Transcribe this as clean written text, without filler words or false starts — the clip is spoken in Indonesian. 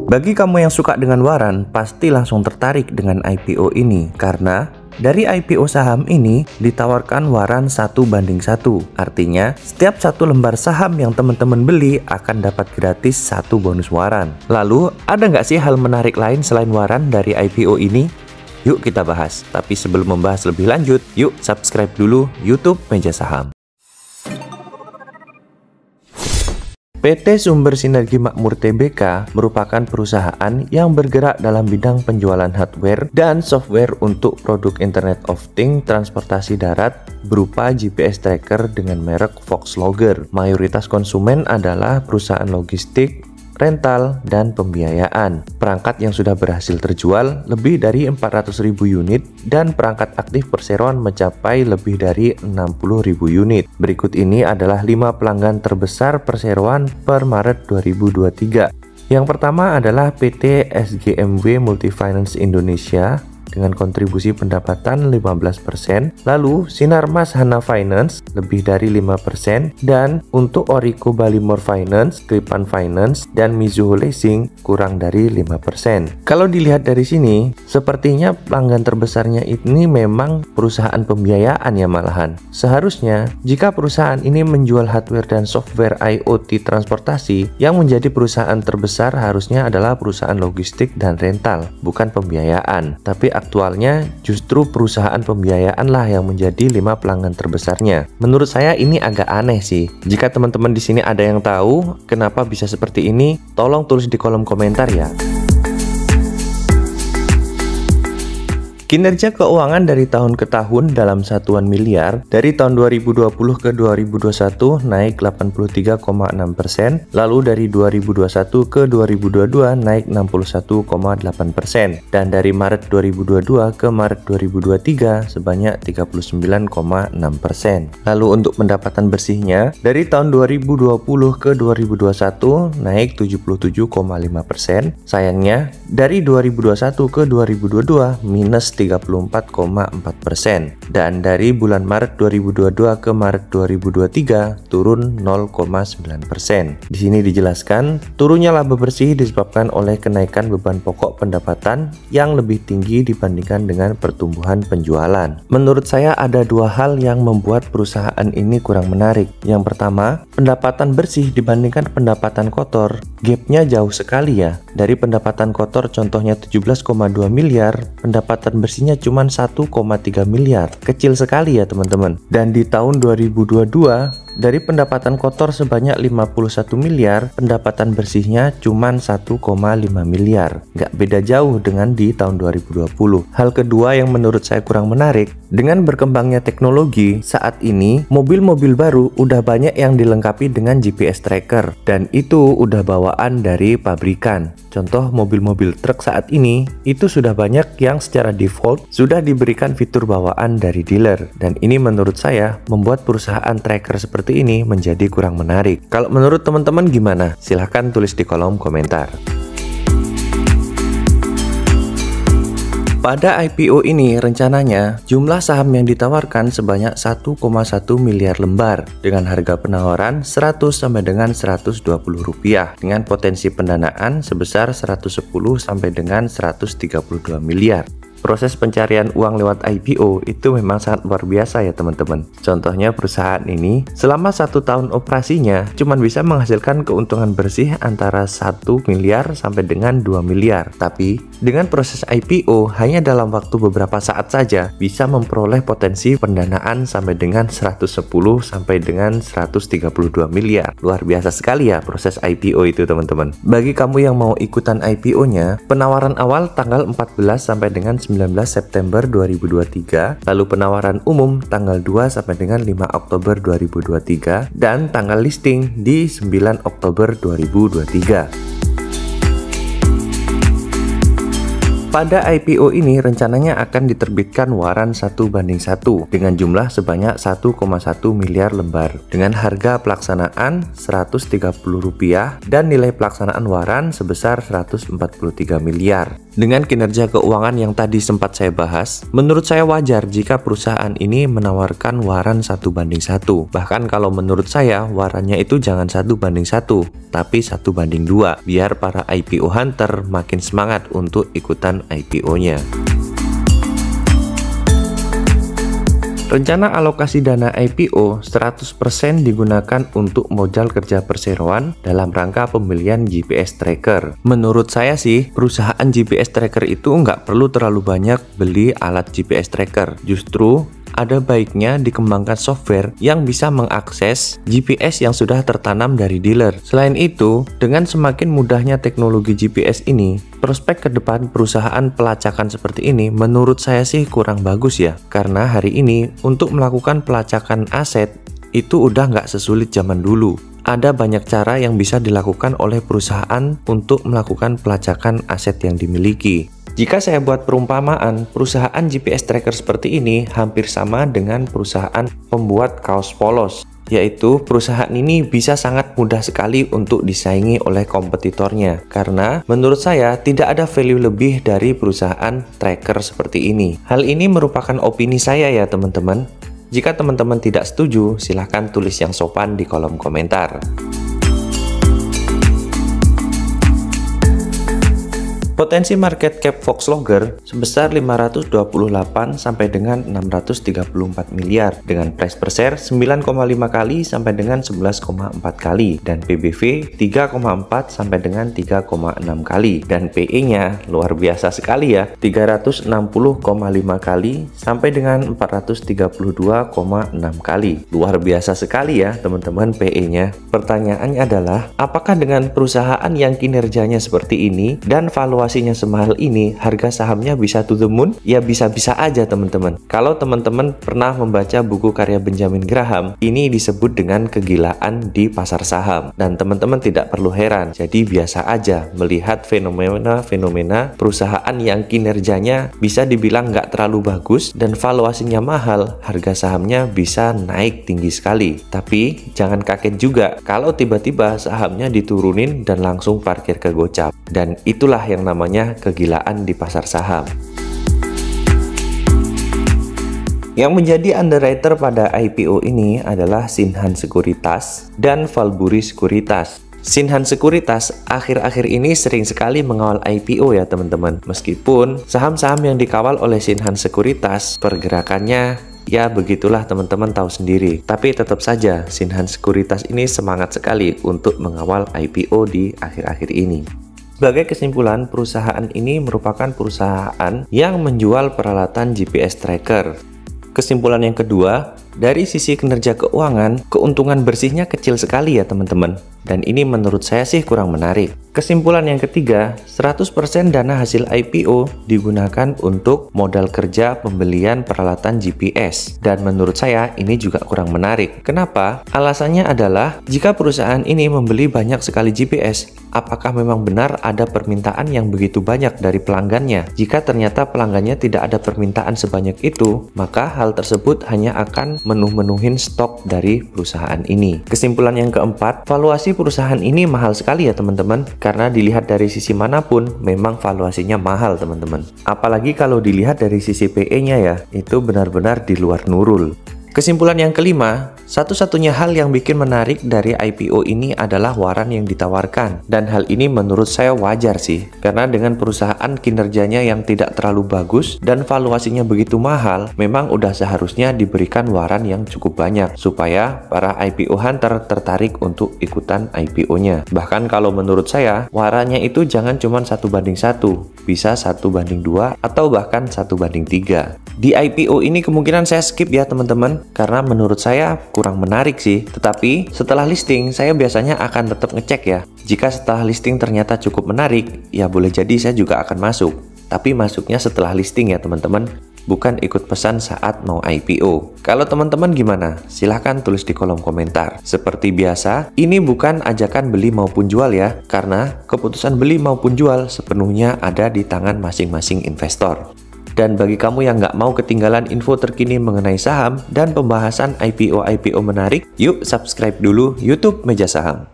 Bagi kamu yang suka dengan waran, pasti langsung tertarik dengan IPO ini karena dari IPO saham ini ditawarkan waran 1:1. Artinya, setiap satu lembar saham yang teman-teman beli akan dapat gratis satu bonus waran. Lalu, ada nggak sih hal menarik lain selain waran dari IPO ini? Yuk kita bahas. Tapi sebelum membahas lebih lanjut, yuk subscribe dulu YouTube Meja Saham. PT Sumber Sinergi Makmur Tbk merupakan perusahaan yang bergerak dalam bidang penjualan hardware dan software untuk produk Internet of Things transportasi darat berupa GPS tracker dengan merek Voxlogger. Mayoritas konsumen adalah perusahaan logistik, rental, dan pembiayaan. Perangkat yang sudah berhasil terjual lebih dari 400.000 unit dan perangkat aktif perseroan mencapai lebih dari 60.000 unit. Berikut ini adalah 5 pelanggan terbesar perseroan per Maret 2023. Yang pertama adalah PT SGMW Multifinance Indonesia dengan kontribusi pendapatan 15%, lalu Sinarmas Hana Finance lebih dari 5%, dan untuk Oriko Balimor Finance, Kripan Finance, dan Mizuho Leasing kurang dari 5%. Kalau dilihat dari sini, sepertinya pelanggan terbesarnya ini memang perusahaan pembiayaan ya malahan. Seharusnya, jika perusahaan ini menjual hardware dan software IoT transportasi, yang menjadi perusahaan terbesar harusnya adalah perusahaan logistik dan rental, bukan pembiayaan. Tapi aktualnya justru perusahaan pembiayaan lah yang menjadi 5 pelanggan terbesarnya. Menurut saya ini agak aneh sih. Jika teman-teman di sini ada yang tahu kenapa bisa seperti ini, tolong tulis di kolom komentar ya. Kinerja keuangan dari tahun ke tahun dalam satuan miliar, dari tahun 2020 ke 2021 naik 83,6%, lalu dari 2021 ke 2022 naik 61,8%, dan dari Maret 2022 ke Maret 2023 sebanyak 39,6%. Lalu untuk pendapatan bersihnya, dari tahun 2020 ke 2021 naik 77,5%, sayangnya dari 2021 ke 2022 minus 34,4%, dan dari bulan Maret 2022 ke Maret 2023 turun 0,9%. Di sini dijelaskan, turunnya laba bersih disebabkan oleh kenaikan beban pokok pendapatan yang lebih tinggi dibandingkan dengan pertumbuhan penjualan. Menurut saya ada 2 hal yang membuat perusahaan ini kurang menarik. Yang pertama, pendapatan bersih dibandingkan pendapatan kotor, gapnya jauh sekali ya. Dari pendapatan kotor contohnya 17,2 miliar, pendapatan bersihnya cuma 1,3 miliar. Kecil sekali ya teman-teman. Dan di tahun 2022, dari pendapatan kotor sebanyak 51 miliar, pendapatan bersihnya cuma 1,5 miliar. Nggak beda jauh dengan di tahun 2020. Hal kedua yang menurut saya kurang menarik, dengan berkembangnya teknologi, saat ini mobil-mobil baru udah banyak yang dilengkapi dengan GPS tracker, dan itu udah bawaan dari pabrikan. Contoh mobil-mobil truk saat ini, itu sudah banyak yang secara default sudah diberikan fitur bawaan dari dealer. Dan ini menurut saya membuat perusahaan tracker seperti ini menjadi kurang menarik. Kalau menurut teman-teman gimana? Silahkan tulis di kolom komentar. Pada IPO ini rencananya jumlah saham yang ditawarkan sebanyak 1,1 miliar lembar dengan harga penawaran 100 sampai dengan 120 rupiah dengan potensi pendanaan sebesar 110 sampai dengan 132 miliar. Proses pencarian uang lewat IPO itu memang sangat luar biasa ya teman-teman. Contohnya perusahaan ini selama 1 tahun operasinya cuma bisa menghasilkan keuntungan bersih antara 1 miliar sampai dengan 2 miliar. Tapi dengan proses IPO hanya dalam waktu beberapa saat saja bisa memperoleh potensi pendanaan sampai dengan 110 sampai dengan 132 miliar. Luar biasa sekali ya proses IPO itu teman-teman. Bagi kamu yang mau ikutan IPO-nya, penawaran awal tanggal 14 sampai dengan 19 September 2023, lalu penawaran umum tanggal 2 sampai dengan 5 Oktober 2023, dan tanggal listing di 9 Oktober 2023. Pada IPO ini rencananya akan diterbitkan waran 1:1 dengan jumlah sebanyak 1,1 miliar lembar dengan harga pelaksanaan Rp130 dan nilai pelaksanaan waran sebesar 143 miliar. Dengan kinerja keuangan yang tadi sempat saya bahas, menurut saya wajar jika perusahaan ini menawarkan waran 1:1. Bahkan kalau menurut saya warannya itu jangan 1:1, tapi 1:2 biar para IPO hunter makin semangat untuk ikutan IPO-nya. Rencana alokasi dana IPO 100% digunakan untuk modal kerja perseroan dalam rangka pembelian GPS tracker. Menurut saya sih, perusahaan GPS tracker itu nggak perlu terlalu banyak beli alat GPS tracker. Justru ada baiknya dikembangkan software yang bisa mengakses GPS yang sudah tertanam dari dealer. Selain itu, dengan semakin mudahnya teknologi GPS ini, prospek ke depan perusahaan pelacakan seperti ini menurut saya sih kurang bagus ya. Karena hari ini untuk melakukan pelacakan aset itu udah nggak sesulit zaman dulu. Ada banyak cara yang bisa dilakukan oleh perusahaan untuk melakukan pelacakan aset yang dimiliki. Jika saya buat perumpamaan, perusahaan GPS tracker seperti ini hampir sama dengan perusahaan pembuat kaos polos, yaitu perusahaan ini bisa sangat mudah sekali untuk disaingi oleh kompetitornya karena menurut saya tidak ada value lebih dari perusahaan tracker seperti ini. Hal ini merupakan opini saya ya teman-teman. Jika teman-teman tidak setuju, silahkan tulis yang sopan di kolom komentar. Potensi market cap Voxlogger sebesar 528 sampai dengan 634 miliar dengan price per share 9,5 kali sampai dengan 11,4 kali dan PBV 3,4 sampai dengan 3,6 kali dan PE-nya luar biasa sekali ya, 360,5 kali sampai dengan 432,6 kali. Luar biasa sekali ya teman-teman PE-nya. Pertanyaannya adalah, apakah dengan perusahaan yang kinerjanya seperti ini dan valuasinya semahal ini, harga sahamnya bisa to the moon? Ya bisa-bisa aja teman-teman. Kalau teman-teman pernah membaca buku karya Benjamin Graham, ini disebut dengan kegilaan di pasar saham. Dan teman-teman tidak perlu heran, jadi biasa aja melihat fenomena-fenomena perusahaan yang kinerjanya bisa dibilang nggak terlalu bagus dan valuasinya mahal, harga sahamnya bisa naik tinggi sekali. Tapi jangan kaget juga kalau tiba-tiba sahamnya diturunin dan langsung parkir ke gocap. Dan itulah yang namanya kegilaan di pasar saham. Yang menjadi underwriter pada IPO ini adalah Shinhan Sekuritas dan Valburi Sekuritas. Shinhan Sekuritas akhir-akhir ini sering sekali mengawal IPO ya teman-teman. Meskipun saham-saham yang dikawal oleh Shinhan Sekuritas pergerakannya ya begitulah teman-teman tahu sendiri. Tapi tetap saja Shinhan Sekuritas ini semangat sekali untuk mengawal IPO di akhir-akhir ini. Sebagai kesimpulan, perusahaan ini merupakan perusahaan yang menjual peralatan GPS tracker. Kesimpulan yang kedua, dari sisi kinerja keuangan, keuntungan bersihnya kecil sekali ya teman-teman. Dan ini menurut saya sih kurang menarik. Kesimpulan yang ketiga, 100% dana hasil IPO digunakan untuk modal kerja pembelian peralatan GPS. Dan menurut saya ini juga kurang menarik. Kenapa? Alasannya adalah jika perusahaan ini membeli banyak sekali GPS, apakah memang benar ada permintaan yang begitu banyak dari pelanggannya? Jika ternyata pelanggannya tidak ada permintaan sebanyak itu, maka hal tersebut hanya akan menuhin stok dari perusahaan ini. Kesimpulan yang keempat, valuasi perusahaan ini mahal sekali ya teman-teman, karena dilihat dari sisi manapun memang valuasinya mahal teman-teman. Apalagi kalau dilihat dari sisi PE-nya ya, itu benar-benar di luar nurul. Kesimpulan yang kelima, satu-satunya hal yang bikin menarik dari IPO ini adalah waran yang ditawarkan. Dan hal ini menurut saya wajar sih, karena dengan perusahaan kinerjanya yang tidak terlalu bagus dan valuasinya begitu mahal, memang udah seharusnya diberikan waran yang cukup banyak supaya para IPO hunter tertarik untuk ikutan IPO-nya. Bahkan kalau menurut saya, warannya itu jangan cuma 1:1, bisa 1:2 atau bahkan 1:3. Di IPO ini kemungkinan saya skip ya teman-teman, karena menurut saya kurang menarik sih. Tetapi setelah listing saya biasanya akan tetap ngecek ya. Jika setelah listing ternyata cukup menarik, ya boleh jadi saya juga akan masuk. Tapi masuknya setelah listing ya teman-teman. bukan ikut pesan saat mau IPO. Kalau teman-teman gimana? Silahkan tulis di kolom komentar. Seperti biasa, ini bukan ajakan beli maupun jual ya, karena keputusan beli maupun jual sepenuhnya ada di tangan masing-masing investor. Dan bagi kamu yang nggak mau ketinggalan info terkini mengenai saham dan pembahasan IPO menarik, yuk subscribe dulu YouTube Meja Saham.